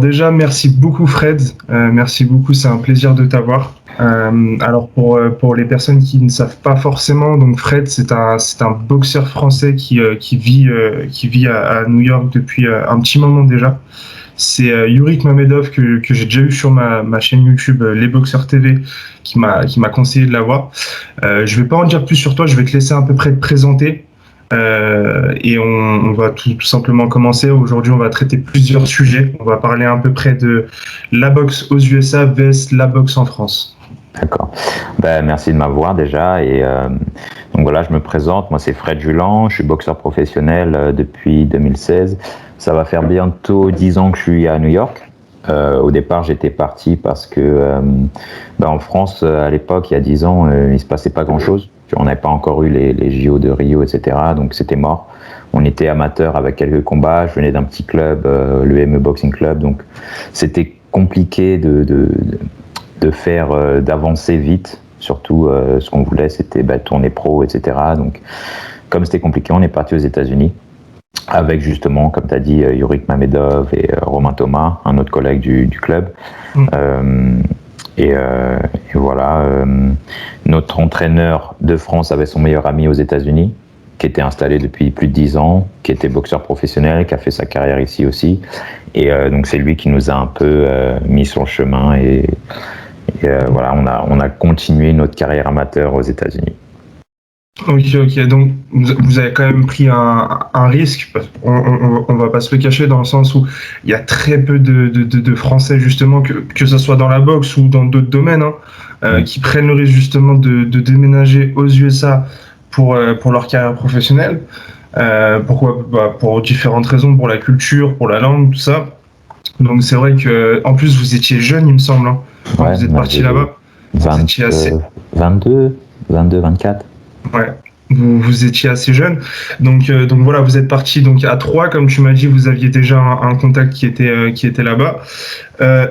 déjà, merci beaucoup Fred, merci beaucoup, c'est un plaisir de t'avoir. Alors pour les personnes qui ne savent pas forcément, donc Fred c'est un boxeur français qui vit à New York depuis un petit moment déjà. C'est Yurik Mamedov que j'ai déjà eu sur ma chaîne YouTube Les Boxeurs TV qui m'a conseillé de l'avoir. Je vais pas en dire plus sur toi, je vais te laisser à peu près te présenter. Et on va tout simplement commencer. Aujourd'hui, on va traiter plusieurs sujets. On va parler à peu près de la boxe aux USA vs la boxe en France. D'accord. Merci de m'avoir déjà. Donc voilà, je me présente. Moi, c'est Fred Julan. Je suis boxeur professionnel depuis 2016. Ça va faire bientôt 10 ans que je suis à New York. Au départ, j'étais parti parce que en France, à l'époque, il y a 10 ans, il se passait pas grand-chose. On n'avait pas encore eu les JO de Rio, etc. Donc c'était mort. On était amateur avec quelques combats. Je venais d'un petit club, le ME Boxing Club. Donc c'était compliqué de faire, d'avancer vite. Surtout, ce qu'on voulait, c'était tourner pro, etc. Donc comme c'était compliqué, on est parti aux États-Unis avec justement, comme tu as dit, Yurik Mamedov et Romain Thomas, un autre collègue du club. Et voilà, notre entraîneur de France avait son meilleur ami aux États-Unis, qui était installé depuis plus de 10 ans, qui était boxeur professionnel, qui a fait sa carrière ici aussi. Et donc c'est lui qui nous a un peu mis sur le chemin. Et voilà, on a continué notre carrière amateur aux États-Unis. Ok. Donc, vous avez quand même pris un risque. On va pas se le cacher dans le sens où il y a très peu de Français, justement, que ce soit dans la boxe ou dans d'autres domaines, qui prennent le risque, justement, de déménager aux USA pour leur carrière professionnelle. Pourquoi? Pour différentes raisons, pour la culture, pour la langue, tout ça. Donc, c'est vrai que, en plus, vous étiez jeune, il me semble, quand vous êtes parti là-bas. Vous étiez assez... 22, 24. Ouais, vous étiez assez jeune, donc voilà, vous êtes parti donc à 3, comme tu m'as dit, vous aviez déjà un contact qui était là-bas,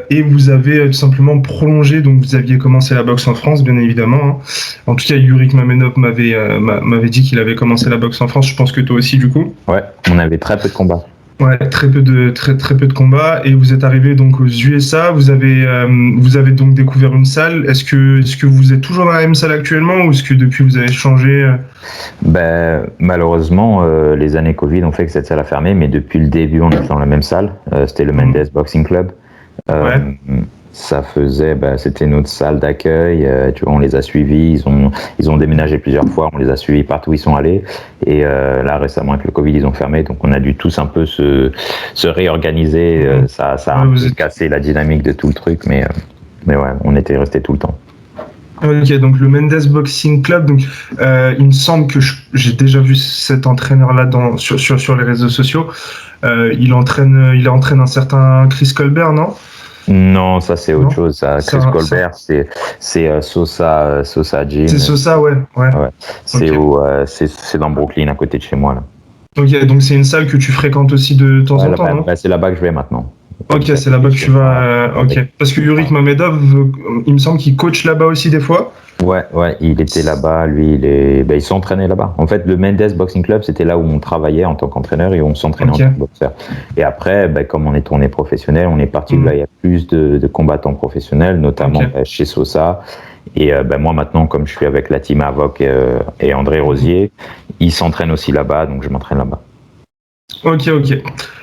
et vous avez tout simplement prolongé, donc vous aviez commencé la boxe en France, bien évidemment. En tout cas, Yurik Mamedov m'avait dit qu'il avait commencé la boxe en France. Je pense que toi aussi, du coup. Ouais, on avait très peu de combats. Ouais, très peu de combats, et vous êtes arrivé donc aux USA. Vous avez donc découvert une salle. Est-ce que vous êtes toujours dans la même salle actuellement, ou est-ce que depuis vous avez changé? Malheureusement, les années Covid ont fait que cette salle a fermé, mais depuis le début, on était dans la même salle. C'était le Mendes Boxing Club. Ouais. Ça faisait, c'était notre salle d'accueil. Tu vois, on les a suivis. Ils ont déménagé plusieurs fois. On les a suivis partout où ils sont allés. Et là, récemment, avec le Covid, ils ont fermé. Donc, on a dû tous un peu se réorganiser. Ça a un peu cassé la dynamique de tout le truc. Mais ouais, on était restés tout le temps. Ok, donc le Mendes Boxing Club. Donc, il me semble que j'ai déjà vu cet entraîneur-là sur les réseaux sociaux. Il entraîne un certain Chris Colbert, non? Non, ça c'est autre chose. Ça, Chris Colbert, c'est Sosa Gym. C'est Sosa, ouais. C'est dans Brooklyn, à côté de chez moi là. Ok, donc c'est une salle que tu fréquentes aussi de temps en temps, non? C'est là-bas que je vais maintenant. Ok, c'est là-bas que tu vas. Ok, parce que Yurik Mamedov, il me semble qu'il coach là-bas aussi des fois. Ouais, il était là-bas, lui, il s'entraînait là-bas. En fait, le Mendes Boxing Club, c'était là où on travaillait en tant qu'entraîneur et où on s'entraînait en tant que boxeur. Et après, comme on est tourné professionnel, on est parti de là. Il y a plus de combattants professionnels, notamment chez Sosa. Et moi, maintenant, comme je suis avec la team Avoc et André Rosier, ils s'entraînent aussi là-bas, donc je m'entraîne là-bas. Ok.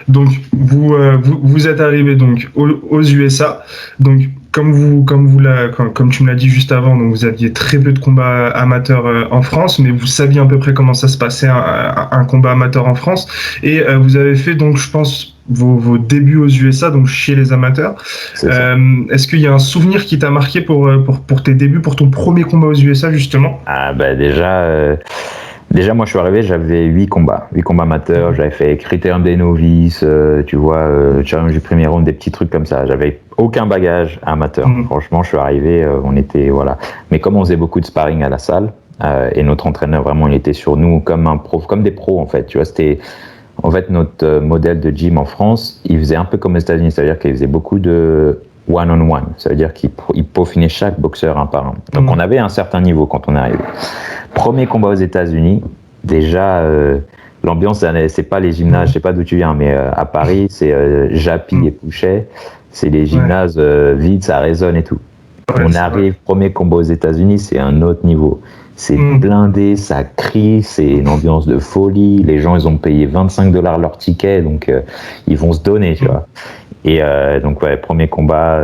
Donc vous êtes arrivé donc aux USA. Donc comme tu me l'as dit juste avant, donc vous aviez très peu de combats amateurs en France, mais vous saviez à peu près comment ça se passait un combat amateur en France. Et vous avez fait donc, je pense, vos débuts aux USA, donc chez les amateurs. Est-ce qu'il y a un souvenir qui t'a marqué pour tes débuts, pour ton premier combat aux USA justement? Déjà, moi, je suis arrivé, j'avais 8 combats amateurs. J'avais fait critérium des novices, tu vois, challenge du premier round, des petits trucs comme ça. J'avais aucun bagage amateur. Franchement, je suis arrivé, on était, voilà. Mais comme on faisait beaucoup de sparring à la salle, et notre entraîneur, vraiment, il était sur nous comme des pros, en fait. Tu vois, c'était, en fait, notre modèle de gym en France, il faisait un peu comme aux États-Unis, c'est-à-dire qu'il faisait beaucoup de one-on-one. Ça veut dire qu'il peaufinait chaque boxeur un par un. Donc, on avait un certain niveau quand on est arrivé. Premier combat aux États-Unis, déjà, l'ambiance, c'est pas les gymnases, je sais pas d'où tu viens, mais à Paris, c'est Japy et Pouchet. C'est les gymnases vides, ça résonne et tout. On arrive, premier combat aux États-Unis, c'est un autre niveau. C'est blindé, ça crie, c'est une ambiance de folie. Les gens, ils ont payé $25 leur ticket, donc ils vont se donner, tu vois. Et donc, premier combat,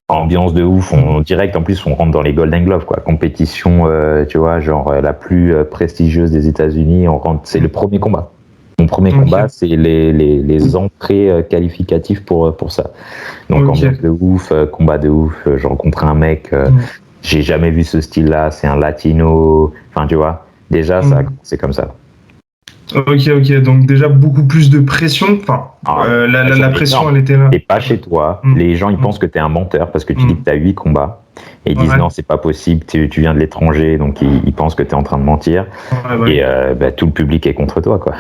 ambiance de ouf. Direct, en plus, on rentre dans les Golden Gloves, quoi. Compétition, tu vois, genre la plus prestigieuse des États-Unis. On rentre, c'est le premier combat. Mon premier combat, c'est les entrées qualificatives pour ça. Donc, ambiance de ouf, combat de ouf. J'ai rencontré un mec. J'ai jamais vu ce style-là, c'est un latino, enfin tu vois, déjà ça a commencé comme ça. Ok, donc déjà beaucoup plus de pression, enfin la pression elle était là. T'es pas chez toi, les gens ils pensent que t'es un menteur parce que tu dis que t'as 8 combats, et ils disent non c'est pas possible, tu viens de l'étranger, donc ils pensent que t'es en train de mentir, et tout le public est contre toi quoi.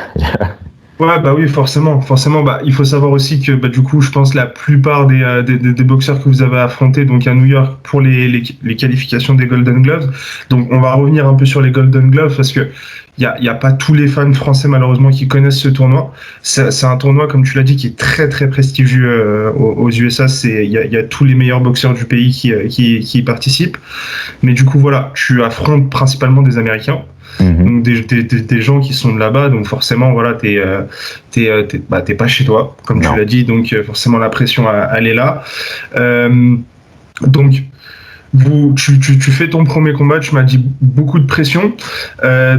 Ouais, bah oui, forcément. Bah, il faut savoir aussi que, du coup, je pense la plupart des boxeurs que vous avez affrontés, donc à New York, pour les qualifications des Golden Gloves. Donc, on va revenir un peu sur les Golden Gloves parce que il y a pas tous les fans français malheureusement qui connaissent ce tournoi. C'est un tournoi, comme tu l'as dit, qui est très très prestigieux aux USA. Il y a tous les meilleurs boxeurs du pays qui y participent. Mais du coup, voilà, tu affrontes principalement des Américains. Donc des gens qui sont de là-bas, donc forcément voilà t'es pas chez toi comme tu l'as dit, donc forcément la pression elle est là. Donc tu fais ton premier combat, tu m'as dit beaucoup de pression.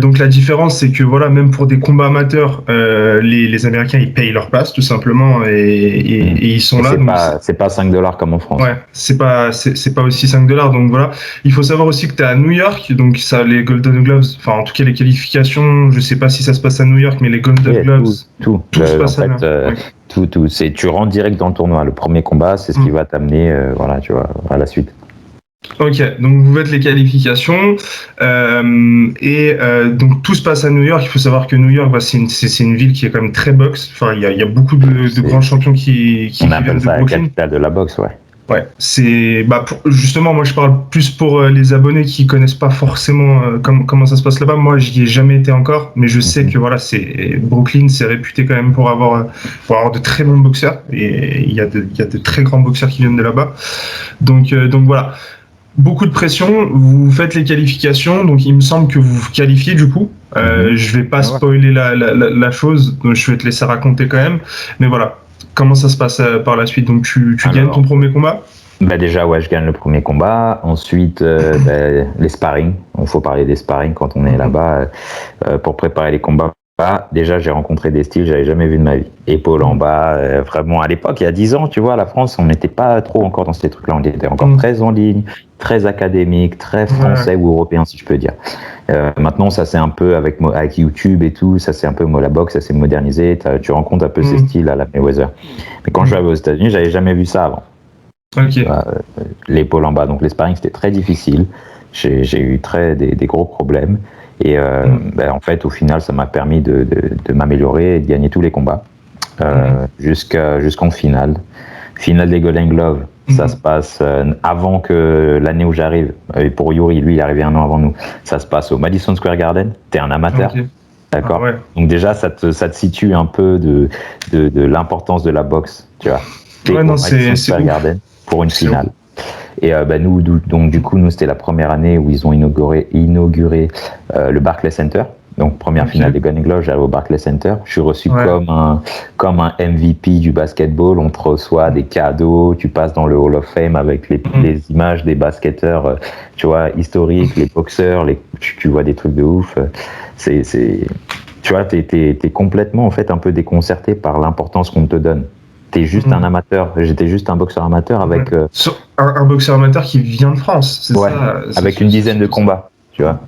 Donc la différence, c'est que voilà, même pour des combats amateurs, les Américains ils payent leur place tout simplement et ils sont là. C'est pas $5 comme en France. Ouais, c'est pas aussi $5. Donc voilà, il faut savoir aussi que tu es à New York, donc ça les Golden Gloves, enfin en tout cas les qualifications, je sais pas si ça se passe à New York, mais les Golden Gloves, tout se passe à New York. Tout, c'est tu rentres direct dans le tournoi. Le premier combat, c'est ce qui va t'amener, voilà, tu vois, à la suite. Ok, donc vous faites les qualifications donc tout se passe à New York. Il faut savoir que New York, c'est une ville qui est quand même très boxe. Enfin, il y a beaucoup de grands champions qui on appelle ça la capitale de la boxe, ouais. Ouais, c'est justement moi je parle plus pour les abonnés qui connaissent pas forcément comment ça se passe là-bas. Moi j'y ai jamais été encore, mais je sais que voilà Brooklyn c'est réputé quand même pour avoir de très bons boxeurs et il y a de très grands boxeurs qui viennent de là-bas. Donc voilà. Beaucoup de pression, vous faites les qualifications, donc il me semble que vous vous qualifiez du coup. Je vais pas spoiler la chose, donc je vais te laisser raconter quand même. Mais voilà, comment ça se passe par la suite? Donc tu gagnes ton premier combat? Déjà, ouais, je gagne le premier combat. Ensuite, les sparring. Il faut parler des sparring quand on est là-bas pour préparer les combats. Déjà, j'ai rencontré des styles que j'avais jamais vu de ma vie. Épaule en bas, vraiment à l'époque, il y a 10 ans, tu vois, la France, on n'était pas trop encore dans ces trucs-là. On était encore très en ligne, très académique, très français ou européen, si je peux dire. Maintenant, ça c'est un peu avec YouTube et tout, ça c'est un peu la boxe, ça s'est modernisé. Tu rencontres un peu ces styles à la Mayweather. Mais quand je suis arrivé aux États-Unis, j'avais jamais vu ça avant. L'épaule en bas, donc les sparring c'était très difficile. J'ai eu des gros problèmes. Et en fait, au final, ça m'a permis de m'améliorer et de gagner tous les combats jusqu'en finale. Finale des Golden Gloves, ça se passe avant que l'année où j'arrive. Et pour Yuri, lui, il est arrivé un an avant nous. Ça se passe au Madison Square Garden. T'es un amateur, d'accord. Donc déjà, ça te situe un peu de l'importance de la boxe, tu vois. T'es au Madison Square Garden pour une finale. Et nous, donc du coup, nous c'était la première année où ils ont inauguré le Barclays Center. Donc première finale des Golden Gloves, j'arrive au Barclays Center. Je suis reçu comme un MVP du basketball. On te reçoit des cadeaux. Tu passes dans le Hall of Fame avec les images des basketteurs, tu vois, historiques, les boxeurs. Tu vois des trucs de ouf. Tu vois, t'es complètement en fait un peu déconcerté par l'importance qu'on te donne. T'es juste un amateur. J'étais juste un boxeur amateur avec un boxeur amateur qui vient de France, c'est ça. Avec une dizaine de combats, tu vois.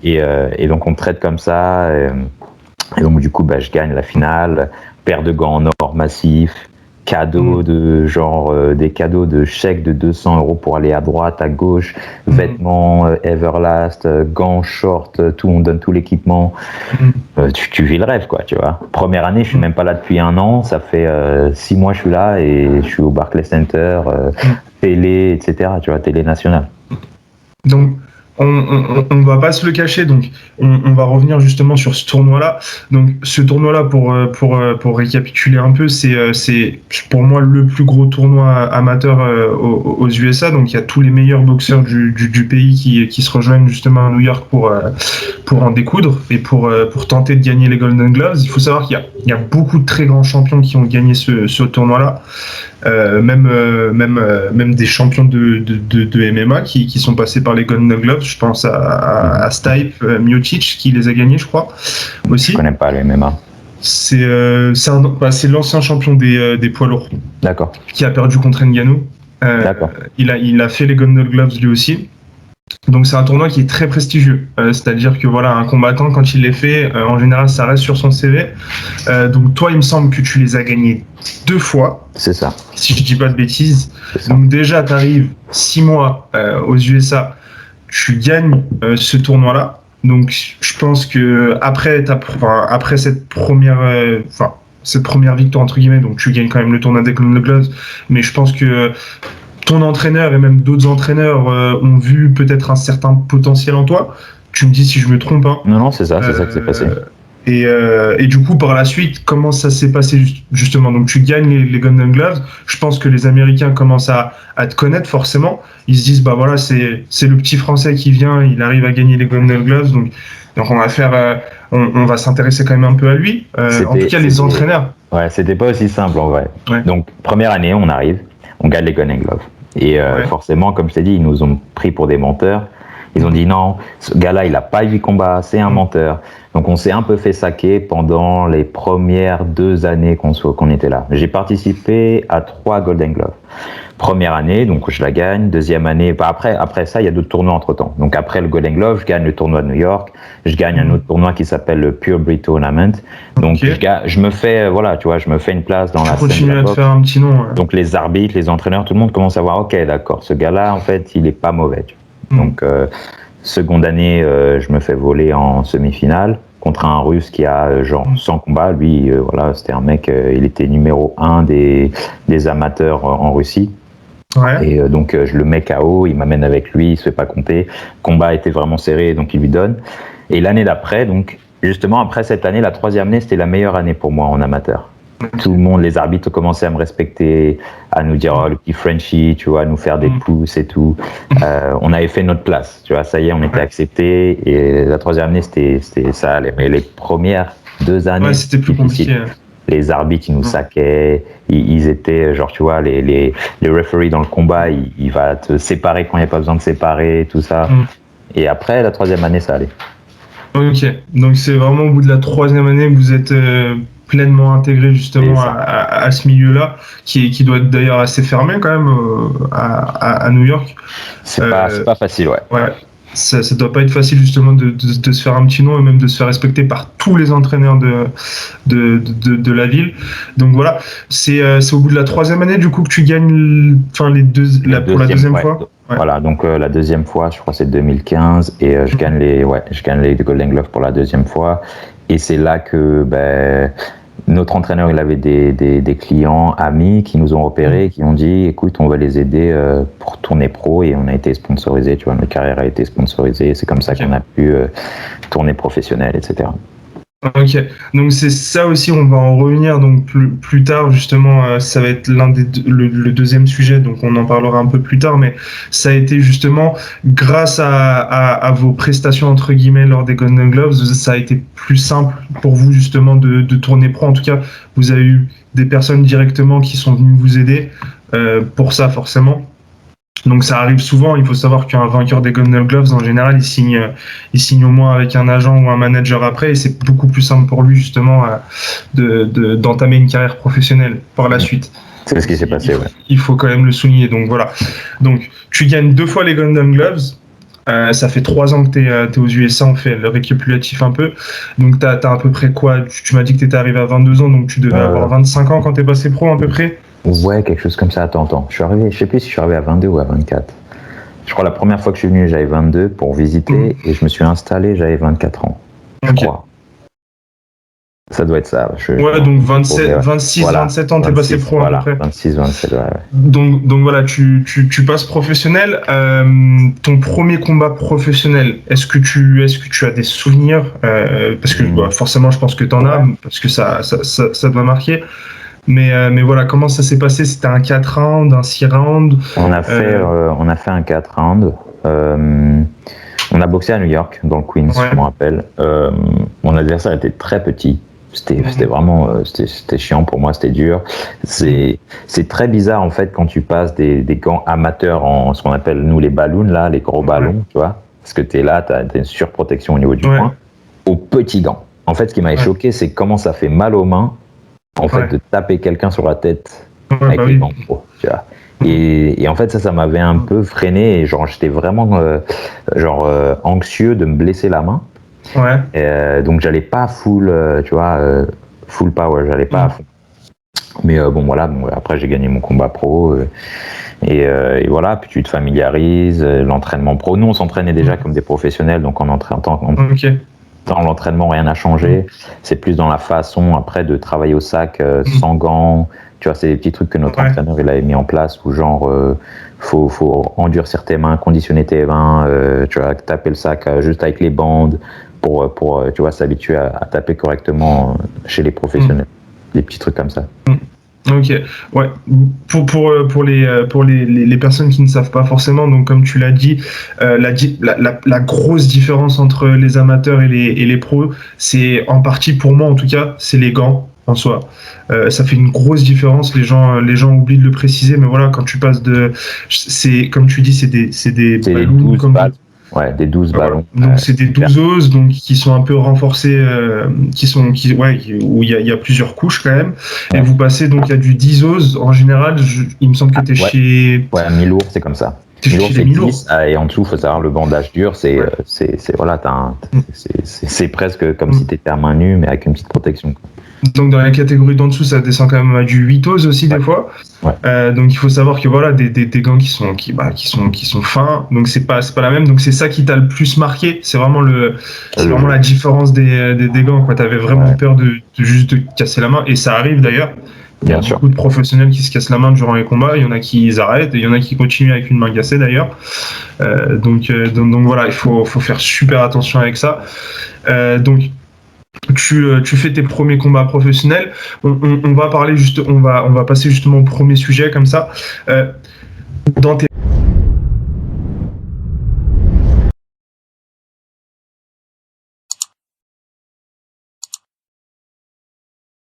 Et donc on te traite comme ça. Et donc du coup, je gagne la finale. Paire de gants en or massif. Cadeaux des cadeaux de chèques de 200 € pour aller à droite, à gauche, vêtements Everlast, gants, shorts, tout, on donne tout l'équipement. Tu vis le rêve, quoi, tu vois. Première année, je suis même pas là depuis 1 an, ça fait 6 mois que je suis là et je suis au Barclays Center, télé, etc., tu vois, télé nationale. Donc, on va pas se le cacher, donc on va revenir justement sur ce tournoi-là. Donc ce tournoi-là, pour récapituler un peu, c'est pour moi le plus gros tournoi amateur aux USA. Donc il y a tous les meilleurs boxeurs du pays qui se rejoignent justement à New York pour en découdre et pour tenter de gagner les Golden Gloves. Il faut savoir qu'il y a beaucoup de très grands champions qui ont gagné ce tournoi-là. Même des champions de MMA qui sont passés par les Golden Gloves. Je pense à Stipe, Miocic qui les a gagnés, je crois, aussi. Je connais pas le MMA. C'est l'ancien champion des poids lourds. D'accord. Qui a perdu contre Ngannou. D'accord. Il a fait les Golden Gloves lui aussi. Donc c'est un tournoi qui est très prestigieux, c'est-à-dire que voilà, un combattant quand il les fait, en général ça reste sur son CV. Donc toi il me semble que tu les as gagnés 2 fois. C'est ça. Si je dis pas de bêtises. Donc déjà tu arrives 6 mois aux USA, tu gagnes ce tournoi-là. Donc je pense que après cette première victoire entre guillemets, donc tu gagnes quand même le tournoi des Golden Gloves, mais je pense que ton entraîneur et même d'autres entraîneurs ont vu peut-être un certain potentiel en toi. Tu me dis si je me trompe. Hein. Non, c'est ça que c'est passé. Et du coup, par la suite, comment ça s'est passé justement? Donc tu gagnes les Golden Gloves. Je pense que les Américains commencent à te connaître forcément. Ils se disent, bah voilà, c'est le petit Français qui vient, il arrive à gagner les Golden Gloves. Donc on va faire, on va s'intéresser quand même un peu à lui. En tout cas, les entraîneurs. Ouais, c'était pas aussi simple en vrai. Ouais. Donc première année, on arrive, on gagne les Golden Gloves. Et forcément, comme je t'ai dit, ils nous ont pris pour des menteurs. Ils ont dit non, ce gars-là, il n'a pas eu de combat, c'est un menteur. Donc on s'est un peu fait saquer pendant les premières 2 années qu'on était là. J'ai participé à 3 Golden Gloves. Première année, donc je la gagne. Deuxième année, après ça, il y a d'autres tournois entre-temps. Donc après le Golden Glove, je gagne le tournoi de New York. Je gagne un autre tournoi qui s'appelle le Pure Breed Tournament. Donc je me fais, voilà, tu vois, je me fais une place dans la scène. Tu continues à te faire un petit nom. Ouais. Donc les arbitres, les entraîneurs, tout le monde commence à voir, ok, d'accord, ce gars-là, en fait, il est pas mauvais. Donc seconde année, je me fais voler en semi-finale contre un Russe qui a genre 100 combats. Lui, voilà, c'était un mec, il était numéro 1 des amateurs en Russie. Ouais. Et donc je le mets KO, il m'amène avec lui, il se fait pas compter. Le combat était vraiment serré, donc il lui donne. Et l'année d'après, donc justement après cette année, la 3e année, c'était la meilleure année pour moi en amateur. Tout le monde, les arbitres commençaient à me respecter, à nous dire oh, le petit Frenchie, tu vois, à nous faire des pouces et tout. On avait fait notre place, tu vois, ça y est, on était acceptés. Et la 3e année, c'était ça. Mais les premières 2 années, c'était plus compliqué. Les arbitres, ils nous saquaient. Ils étaient, genre, tu vois, les referees dans le combat, il va te séparer quand il n'y a pas besoin de séparer, tout ça. Et après, la 3e année, ça allait. Ok, donc c'est vraiment au bout de la 3e année que vous êtes pleinement intégré justement à ce milieu-là, qui doit être d'ailleurs assez fermé quand même à New York. C'est pas facile, ouais. Ça doit pas être facile justement de se faire un petit nom et même de se faire respecter par tous les entraîneurs de la ville. Donc voilà, c'est au bout de la 3e année du coup que tu gagnes pour la deuxième fois. Ouais. Voilà, donc la 2e fois, je crois que c'est 2015 et je gagne les Golden Gloves pour la 2e fois. Et c'est là que notre entraîneur, il avait des clients, amis qui nous ont repérés, qui ont dit écoute, on va les aider pour tourner pro, et on a été sponsorisé, tu vois, notre carrière a été sponsorisée, c'est comme ça qu'on a pu tourner professionnel, etc. Ok, donc c'est ça aussi, on va en revenir donc plus tard justement, ça va être le 2e sujet, donc on en parlera un peu plus tard, mais ça a été justement grâce à vos prestations entre guillemets lors des Golden Gloves, ça a été plus simple pour vous justement de tourner pro. En tout cas, vous avez eu des personnes directement qui sont venues vous aider pour ça forcément. Donc ça arrive souvent, il faut savoir qu'un vainqueur des Golden Gloves, en général, il signe au moins avec un agent ou un manager après, et c'est beaucoup plus simple pour lui justement d'entamer une carrière professionnelle par la suite. C'est ce qui s'est passé, ouais. Il faut quand même le souligner, donc voilà. Donc tu gagnes 2 fois les Golden Gloves, ça fait 3 ans que t'es aux USA, on fait le récapitulatif un peu. Donc t'as à peu près quoi? Tu m'as dit que t'étais arrivé à 22 ans, donc tu devais avoir 25 ans quand t'es passé pro à peu près? Ouais, quelque chose comme ça. Attends. Je sais plus si je suis arrivé à 22 ou à 24. Je crois la première fois que je suis venu, j'avais 22 pour visiter et je me suis installé, j'avais 24 ans. Je crois. Ça doit être ça. Ouais, donc 26, voilà, 27 ans, 26, t'es passé pro voilà, à peu près. 26, 27, ouais. Donc voilà, tu passes professionnel. Ton premier combat professionnel, est-ce que tu as des souvenirs parce que forcément, je pense que t'en as, parce que ça doit marquer. Mais voilà, comment ça s'est passé? C'était un 4 rounds, un 6 rounds? On a fait un 4 rounds. On a boxé à New York, dans le Queens, je me rappelle. Mon adversaire était très petit. C'était vraiment c'était chiant pour moi, c'était dur. C'est très bizarre en fait quand tu passes des gants amateurs en ce qu'on appelle nous les balloons là, les gros ballons, tu vois, parce que t'es là, t'as une surprotection au niveau du poing, aux petits gants. En fait, ce qui m'avait choqué, c'est comment ça fait mal aux mains, en fait, de taper quelqu'un sur la tête avec les gants pro, tu vois. Et en fait, ça m'avait un peu freiné et genre j'étais vraiment anxieux de me blesser la main. Et, donc j'allais pas full, tu vois, full power, j'allais pas à fond. Mais voilà, après j'ai gagné mon combat pro et voilà, puis tu te familiarises, l'entraînement pro. Nous on s'entraînait déjà comme des professionnels, donc en dans l'entraînement rien n'a changé. C'est plus dans la façon après de travailler au sac sans gants. Tu vois, c'est des petits trucs que notre entraîneur il avait mis en place où genre faut endurcir tes mains, conditionner tes mains, tu vois, taper le sac juste avec les bandes pour tu vois, s'habituer à taper correctement chez les professionnels. Des petits trucs comme ça. Ok, ouais. Pour les personnes qui ne savent pas forcément, donc comme tu l'as dit, la grosse différence entre les amateurs et les pros, c'est en partie pour moi en tout cas, c'est les gants en soi. Ça fait une grosse différence. Les gens oublient de le préciser, mais voilà, quand tu passes c'est comme tu dis, c'est des ballons comme balles. Ouais, des 12 ballons. Donc c'est des 12 oses donc qui sont un peu renforcés, où il y a plusieurs couches quand même. Et vous passez donc à du 10 oses. En général, il me semble que t'es chez. Ouais, mi-lourd, c'est comme ça. Mi-lourd, c'est 10. Et en dessous, il faut savoir le bandage dur, c'est voilà, c'est presque comme si t'étais à main nue, mais avec une petite protection. Donc dans la catégorie d'en dessous, ça descend quand même à du 8 oses aussi des fois. Donc il faut savoir que voilà, des gants qui sont fins, donc c'est pas la même. Donc c'est ça qui t'a le plus marqué. C'est vraiment vraiment la différence des gants. Quoi, t'avais vraiment peur de juste te casser la main, et ça arrive d'ailleurs. Il y a beaucoup de professionnels qui se cassent la main durant les combats. Il y en a qui arrêtent, et il y en a qui continuent avec une main cassée d'ailleurs. Donc voilà, il faut faire super attention avec ça. Donc tu fais tes premiers combats professionnels. On va passer justement au premier sujet comme ça. Dans tes